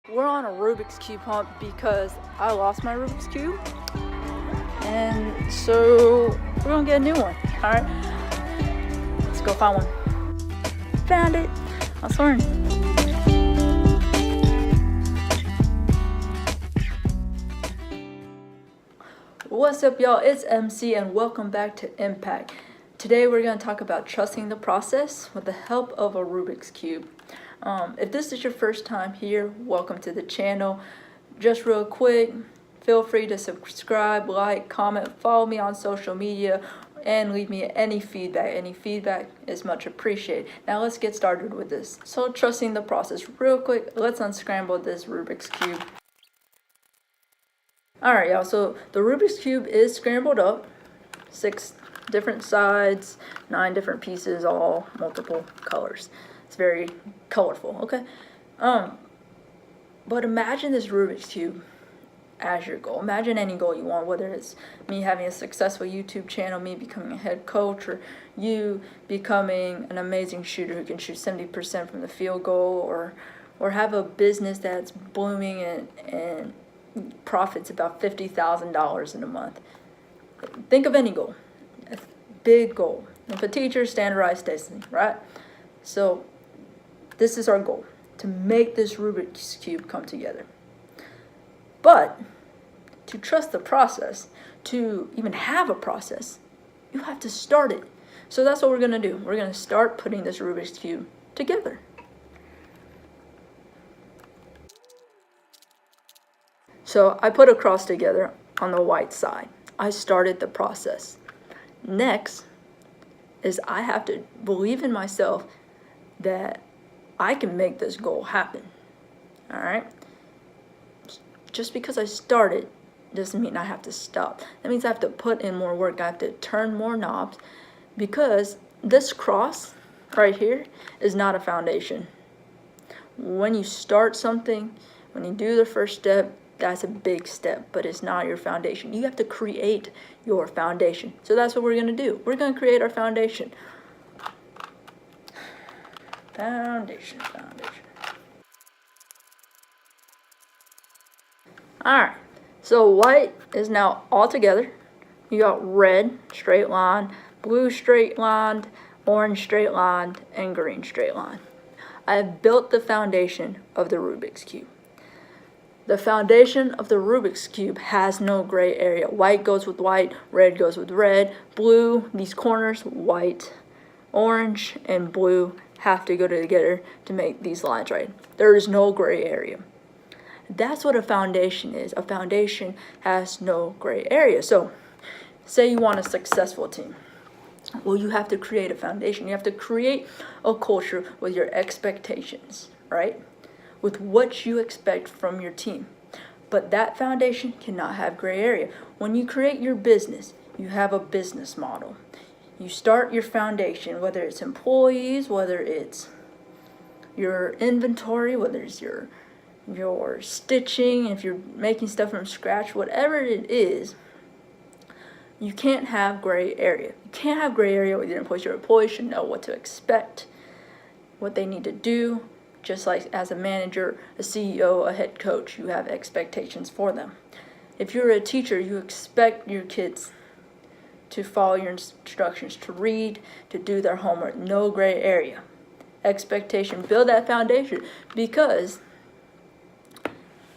We're on a Rubik's Cube hunt because I lost my Rubik's Cube. And so we're gonna get a new one. Alright. Let's go find one. Found it. I swear. What's up, y'all? It's MC and welcome back to Impact. Today we're going to talk about trusting the process with the help of a Rubik's Cube. If this is your first time here, welcome to the channel. Just real quick, feel free to subscribe, like, comment, follow me on social media, and leave me any feedback. Any feedback is much appreciated. Now let's get started with this. So trusting the process. Real quick, let's unscramble this Rubik's Cube. Alright, y'all, so the Rubik's Cube is scrambled up. 6 different sides, 9 different pieces, all multiple colors. It's very colorful, okay? But imagine this Rubik's Cube as your goal. Imagine any goal you want, whether it's me having a successful YouTube channel, me becoming a head coach, or you becoming an amazing shooter who can shoot 70% from the field goal, or have a business that's blooming and profits about $50,000 in a month. Think of any goal, a big goal. If a teacher, standardized testing, right? So this is our goal, to make this Rubik's Cube come together. But to trust the process, to even have a process, you have to start it. So that's what we're going to do. We're going to start putting this Rubik's Cube together. So I put a cross together on the white side. I started the process. Next is I have to believe in myself that I can make this goal happen. All right? Just because I started doesn't mean I have to stop. That means I have to put in more work. I have to turn more knobs, because this cross right here is not a foundation. When you start something, when you do the first step, that's a big step, but it's not your foundation. You have to create your foundation. So that's what we're going to do. We're going to create our foundation. Foundation. Alright, so white is now all together. You got red, straight line, blue, straight lined, orange, straight lined, and green, straight line. I have built the foundation of the Rubik's Cube. The foundation of the Rubik's Cube has no gray area. White goes with white, red goes with red, blue, these corners, white, orange, and blue have to go together to make these lines right. There is no gray area. That's what a foundation is. A foundation has no gray area. So, say you want a successful team. Well, you have to create a foundation. You have to create a culture with your expectations, right? With what you expect from your team. But that foundation cannot have gray area. When you create your business, you have a business model. You start your foundation, whether it's employees, whether it's your inventory, whether it's your stitching, if you're making stuff from scratch, whatever it is, you can't have gray area. You can't have gray area with your employees. Your employees should know what to expect, what they need to do. Just like as a manager, a CEO, a head coach, you have expectations for them. If you're a teacher, you expect your kids to follow your instructions, to read, to do their homework. No gray area. Expectation. Build that foundation, because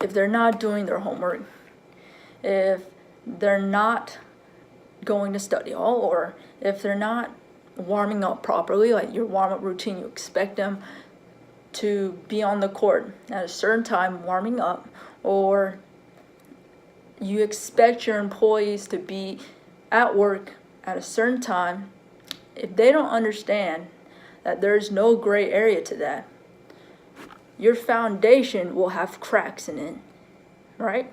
if they're not doing their homework, if they're not going to study hall, or if they're not warming up properly, like your warm-up routine, you expect them to be on the court at a certain time warming up, or you expect your employees to be at work at a certain time. If they don't understand that there's no gray area to that, your foundation will have cracks in it, right?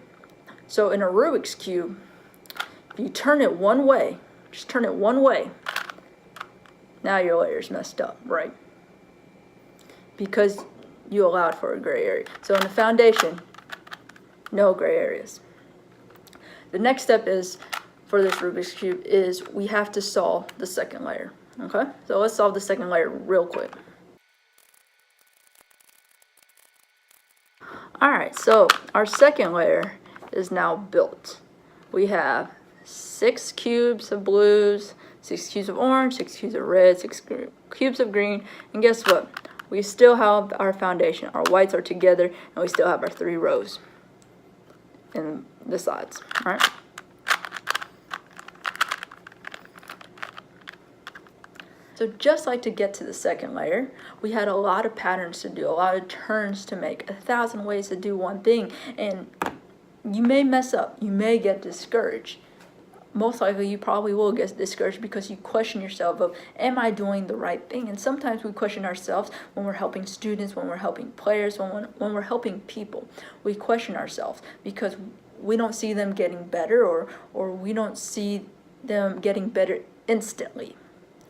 So in a Rubik's Cube, if you turn it one way, just turn it one way, now your layer's messed up, right? Because you allowed for a gray area. So in the foundation, no gray areas. The next step is, for this Rubik's Cube, is we have to solve the second layer. Okay? So let's solve the second layer real quick. Alright, so our second layer is now built. We have 6 cubes of blues, 6 cubes of orange, 6 cubes of red, 6 cubes of green, and guess what? We still have our foundation. Our whites are together, and we still have our 3 rows in the sides. Alright. So just like to get to the second layer, we had a lot of patterns to do, a lot of turns to make, 1,000 ways to do one thing, and you may mess up, you may get discouraged. Most likely you probably will get discouraged because you question yourself of, am I doing the right thing? And sometimes we question ourselves when we're helping students, when we're helping players, when we're helping people. We question ourselves because we don't see them getting better, or we don't see them getting better instantly.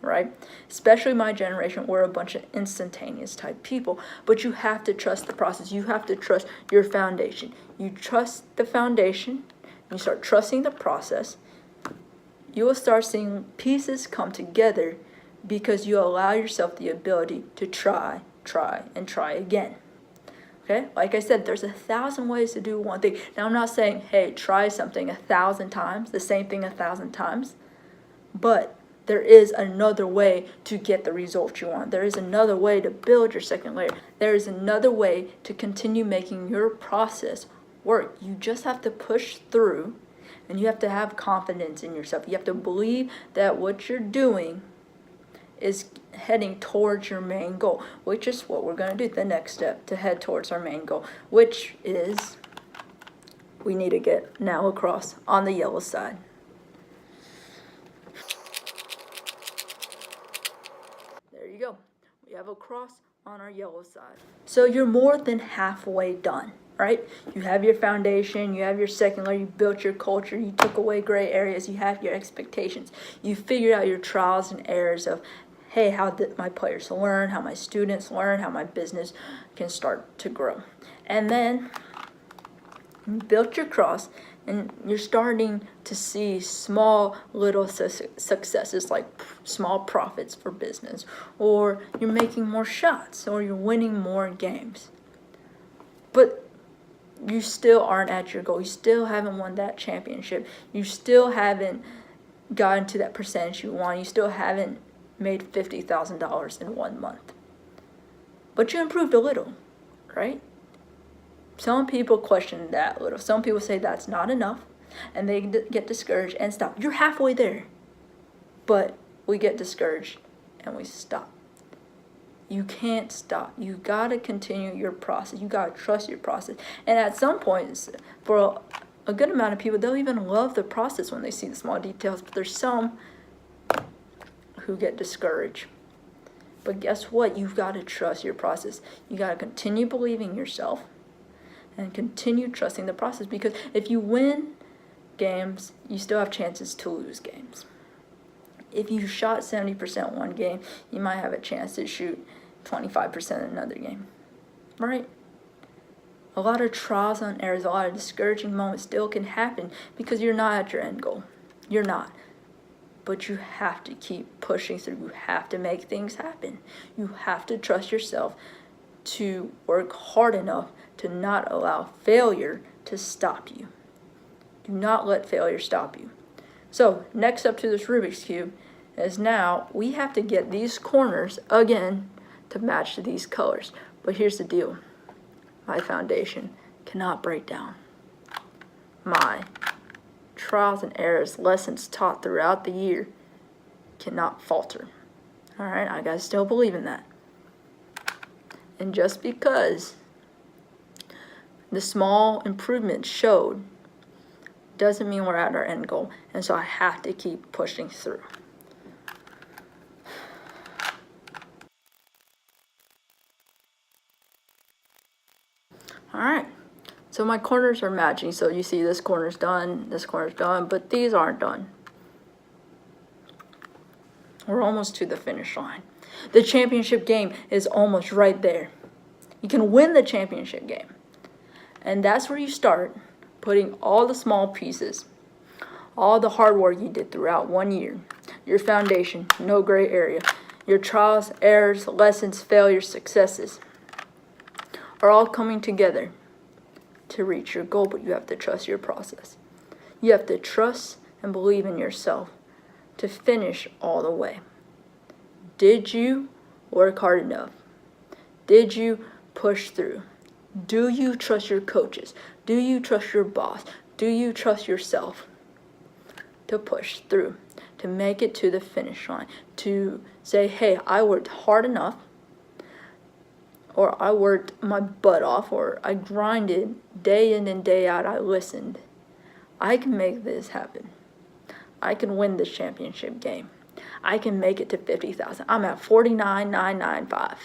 Right? Especially my generation, we're a bunch of instantaneous type people, but you have to trust the process. You have to trust your foundation. You trust the foundation, you start trusting the process, you will start seeing pieces come together because you allow yourself the ability to try, and try again. Okay? Like I said, there's 1,000 ways to do one thing. Now, I'm not saying, hey, try something 1,000 times, the same thing 1,000 times, but there is another way to get the result you want. There is another way to build your second layer. There is another way to continue making your process work. You just have to push through, and you have to have confidence in yourself. You have to believe that what you're doing is heading towards your main goal, which is what we're going to do, the next step to head towards our main goal, which is we need to get now across on the yellow side. There you go. We have a cross on our yellow side. So you're more than halfway done, right? You have your foundation, you have your second layer, you built your culture, you took away gray areas, you have your expectations. You figured out your trials and errors of, hey, how did my players learn, how my students learn, how my business can start to grow. And then you built your cross, and you're starting to see small little successes, like small profits for business, or you're making more shots, or you're winning more games. But you still aren't at your goal. You still haven't won that championship. You still haven't gotten to that percentage you want. You still haven't made $50,000 in 1 month. But you improved a little, right? Some people question that a little. Some people say that's not enough, and they get discouraged and stop. You're halfway there, but we get discouraged and we stop. You can't stop. You gotta continue your process. You gotta trust your process. And at some point, for a good amount of people, they'll even love the process when they see the small details. But there's some who get discouraged. But guess what? You've got to trust your process. You got to continue believing yourself and continue trusting the process, because if you win games, you still have chances to lose games. If you shot 70% one game, you might have a chance to shoot 25% in another game, right? A lot of trials and errors, a lot of discouraging moments still can happen because you're not at your end goal. You're not. But you have to keep pushing through. You have to make things happen. You have to trust yourself to work hard enough to not allow failure to stop you. Do not let failure stop you. So next up to this Rubik's Cube is now we have to get these corners again to match these colors. But here's the deal. My foundation cannot break down. My trials and errors, lessons taught throughout the year cannot falter. All right, I gotta still believe in that. And just because the small improvements showed doesn't mean we're at our end goal. And so I have to keep pushing through. All right, so my corners are matching. So you see this corner's done, but these aren't done. We're almost to the finish line. The championship game is almost right there. You can win the championship game. And that's where you start putting all the small pieces, all the hard work you did throughout 1 year, your foundation, no gray area, your trials, errors, lessons, failures, successes, are all coming together to reach your goal, but you have to trust your process. You have to trust and believe in yourself to finish all the way. Did you work hard enough? Did you push through? Do you trust your coaches? Do you trust your boss? Do you trust yourself to push through, to make it to the finish line, to say, hey, I worked hard enough, or I worked my butt off, or I grinded day in and day out, I listened. I can make this happen. I can win this championship game. I can make it to 50,000. I'm at 49,995.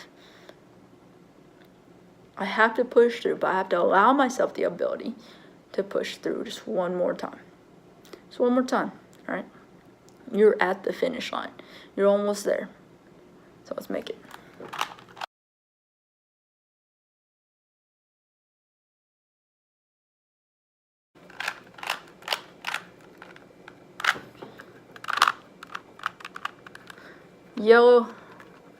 I have to push through, but I have to allow myself the ability to push through just one more time. Just one more time, all right? You're at the finish line. You're almost there. So let's make it. Yellow,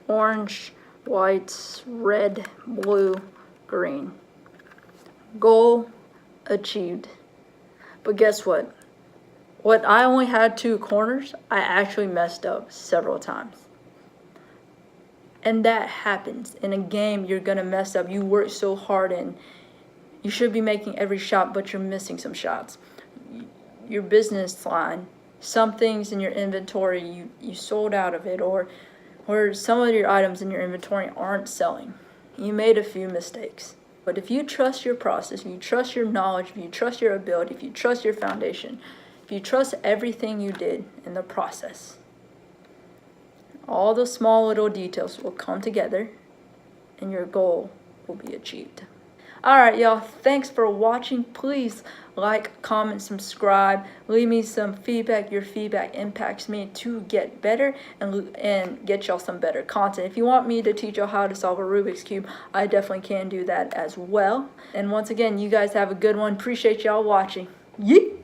orange, white, red, blue, green. Goal achieved. But guess what? What I only had 2 corners, I actually messed up several times. And that happens. In a game, you're going to mess up. You work so hard and you should be making every shot, but you're missing some shots. Your business line, some things in your inventory, you sold out of it, or some of your items in your inventory aren't selling. You made a few mistakes. But if you trust your process, if you trust your knowledge, if you trust your ability, if you trust your foundation, if you trust everything you did in the process, all the small little details will come together and your goal will be achieved. Alright, y'all, thanks for watching. Please like, comment, subscribe, leave me some feedback. Your feedback impacts me to get better and get y'all some better content. If you want me to teach y'all how to solve a Rubik's Cube, I definitely can do that as well. And once again, you guys have a good one. Appreciate y'all watching. Yeet!